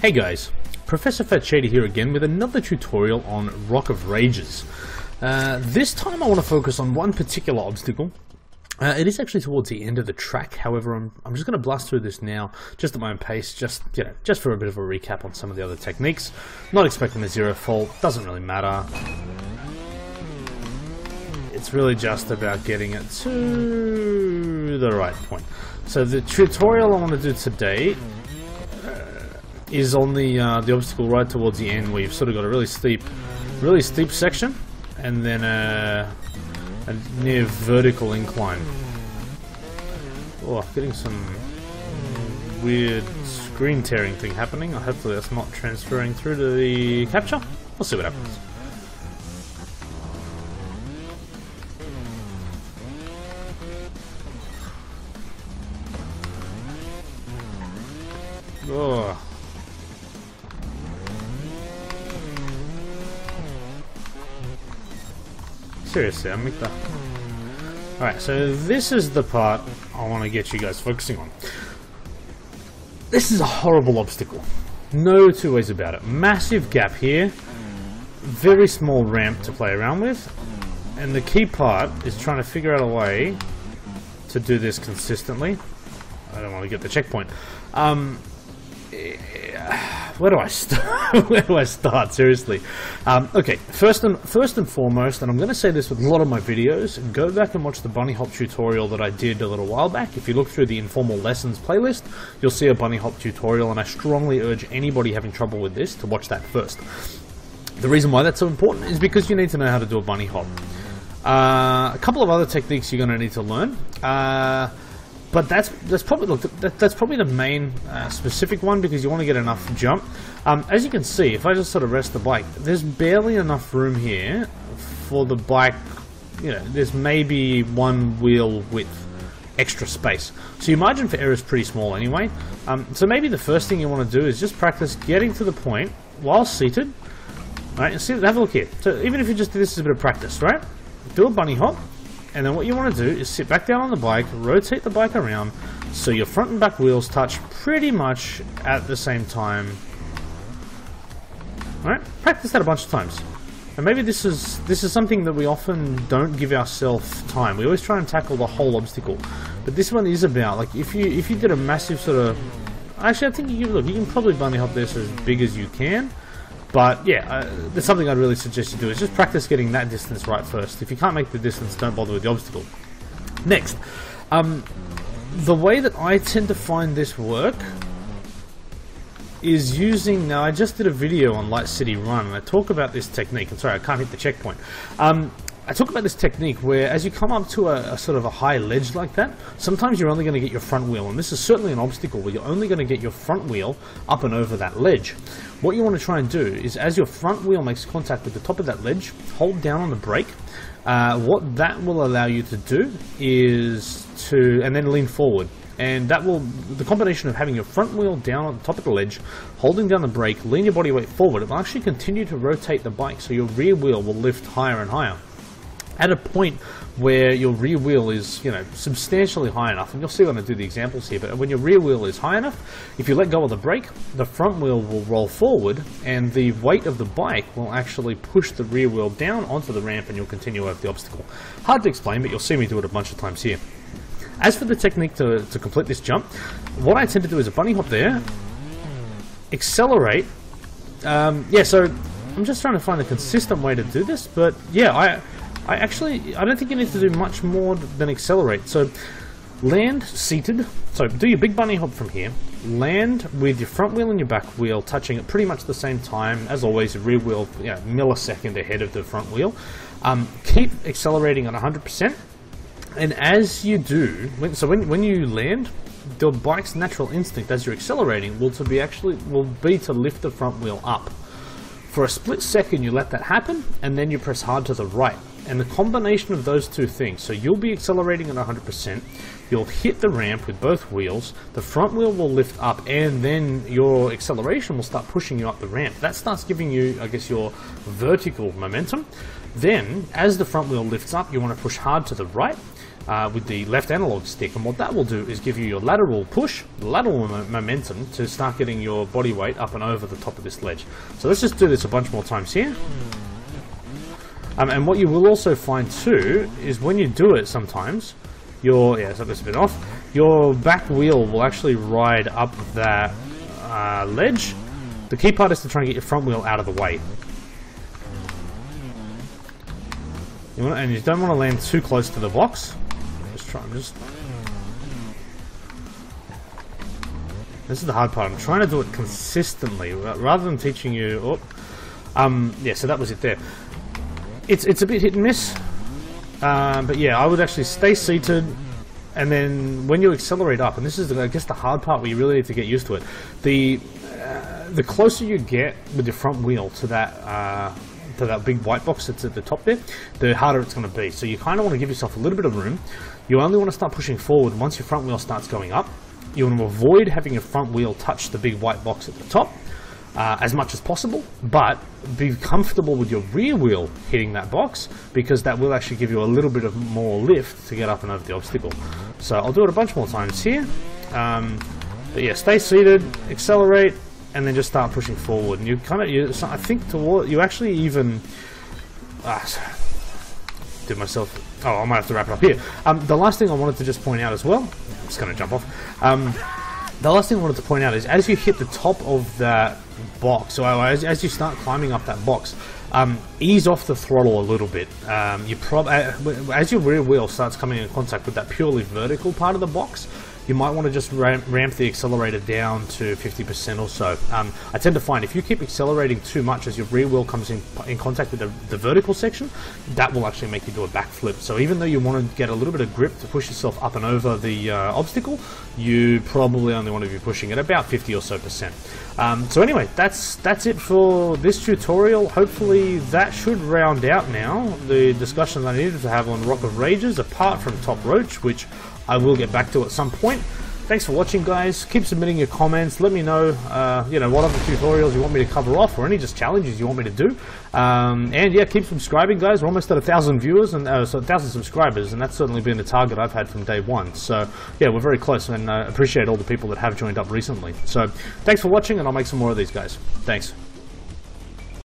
Hey guys, Professor Fat Shady here again with another tutorial on Rock of Rages. This time I want to focus on one particular obstacle. It is actually towards the end of the track, however I'm just going to blast through this now, just at my own pace, just for a bit of a recap on some of the other techniques. Not expecting a zero fault, doesn't really matter. It's really just about getting it to the right point. So the tutorial I want to do today is on the obstacle right towards the end, where you've sort of got a really steep section, and then a near vertical incline. Oh, getting some weird screen tearing thing happening. Hopefully that's not transferring through to the capture. We'll see what happens. Oh. Seriously, I make that. Alright, so this is the part I want to get you guys focusing on. This is a horrible obstacle. No two ways about it. Massive gap here. Very small ramp to play around with. And the key part is trying to figure out a way to do this consistently. I don't want to get the checkpoint. Where do I start? Where do I start? Seriously. Okay, first and foremost, and I'm going to say this with a lot of my videos, go back and watch the bunny hop tutorial that I did a little while back. If you look through the informal lessons playlist, you'll see a bunny hop tutorial, and I strongly urge anybody having trouble with this to watch that first. The reason why that's so important is because you need to know how to do a bunny hop. A couple of other techniques you're going to need to learn. But that's probably the main specific one, because you want to get enough jump. As you can see, if I just sort of rest the bike, there's barely enough room here for the bike. You know, there's maybe one wheel width extra space. So your margin for error is pretty small anyway. So maybe the first thing you want to do is just practice getting to the point while seated. Right, and see, have a look here. So even if you just do this as a bit of practice, right? Do a bunny hop. And then what you want to do is sit back down on the bike, rotate the bike around, so your front and back wheels touch pretty much at the same time. Alright, practice that a bunch of times. And maybe this is something that we often don't give ourselves time. We always try and tackle the whole obstacle. But this one is about, like, if you did a massive sort of... Actually, I think you can probably bunny hop this as big as you can. But yeah, there's something I'd really suggest you do, is just practice getting that distance right first. If you can't make the distance, don't bother with the obstacle. Next, the way that I tend to find this work is using... Now, I just did a video on Light City Run, and I talk about this technique. I'm sorry, I can't hit the checkpoint. I talk about this technique where, as you come up to a sort of a high ledge like that, sometimes you're only going to get your front wheel, and this is certainly an obstacle where you're only going to get your front wheel up and over that ledge. What you want to try and do is, as your front wheel makes contact with the top of that ledge, hold down on the brake. What that will allow you to do is and then lean forward. And that will, the combination of having your front wheel down on the top of the ledge, holding down the brake, lean your body weight forward, it will actually continue to rotate the bike, so your rear wheel will lift higher and higher. At a point where your rear wheel is, substantially high enough, and you'll see when I do the examples here, but when your rear wheel is high enough, if you let go of the brake, the front wheel will roll forward, and the weight of the bike will actually push the rear wheel down onto the ramp, and you'll continue over the obstacle. Hard to explain, but you'll see me do it a bunch of times here. As for the technique to complete this jump, what I tend to do is a bunny hop there, accelerate. So I'm just trying to find a consistent way to do this, but yeah, I don't think you need to do much more than accelerate. So land seated, so do your big bunny hop from here, land with your front wheel and your back wheel touching at pretty much the same time. As always, your rear wheel, millisecond ahead of the front wheel. Keep accelerating at 100%, and as you do, when you land, the bike's natural instinct as you're accelerating will be to lift the front wheel up. For a split second you let that happen, and then you press hard to the right. And the combination of those two things, so you'll be accelerating at 100%, you'll hit the ramp with both wheels, the front wheel will lift up, and then your acceleration will start pushing you up the ramp. That starts giving you, I guess, your vertical momentum. Then, as the front wheel lifts up, you want to push hard to the right. with the left analog stick, and what that will do is give you your lateral push, lateral momentum to start getting your body weight up and over the top of this ledge. So let's just do this a bunch more times here. And what you will also find too is when you do it sometimes, so that's a bit off, your back wheel will actually ride up that ledge. The key part is to try and get your front wheel out of the way. And you don't want to land too close to the box. This is the hard part. I'm trying to do it consistently rather than teaching you. Yeah, so that was it there. It's a bit hit and miss, but yeah, I would actually stay seated, and then when you accelerate up, and this is I guess the hard part where you really need to get used to it. The closer you get with your front wheel to that big white box that's at the top there, the harder it's going to be. So you kind of want to give yourself a little bit of room. You only want to start pushing forward once your front wheel starts going up. You want to avoid having your front wheel touch the big white box at the top as much as possible, but be comfortable with your rear wheel hitting that box, because that will actually give you a little bit of more lift to get up and over the obstacle. So I'll do it a bunch more times here. But yeah, stay seated, accelerate, and then just start pushing forward. And I think you actually even did myself. Oh, I might have to wrap it up here. The last thing I wanted to just point out as well. I'm just going to jump off. The last thing I wanted to point out is as you hit the top of that box, so as you start climbing up that box, ease off the throttle a little bit. As your rear wheel starts coming in contact with that purely vertical part of the box, you might want to just ramp the accelerator down to 50% or so. I tend to find if you keep accelerating too much as your rear wheel comes in contact with the vertical section, that will actually make you do a backflip. So even though you want to get a little bit of grip to push yourself up and over the obstacle, you probably only want to be pushing at about 50 or so percent. So anyway, that's it for this tutorial. Hopefully that should round out now the discussion that I needed to have on Rock of Rages, apart from Top Roach, which I will get back to at some point. Thanks for watching, guys. Keep submitting your comments. Let me know, what other tutorials you want me to cover off, or any just challenges you want me to do. And yeah, keep subscribing, guys. We're almost at 1,000 viewers and 1,000 subscribers, and that's certainly been a target I've had from day one. So yeah, we're very close, and appreciate all the people that have joined up recently. So thanks for watching, and I'll make some more of these, guys. Thanks.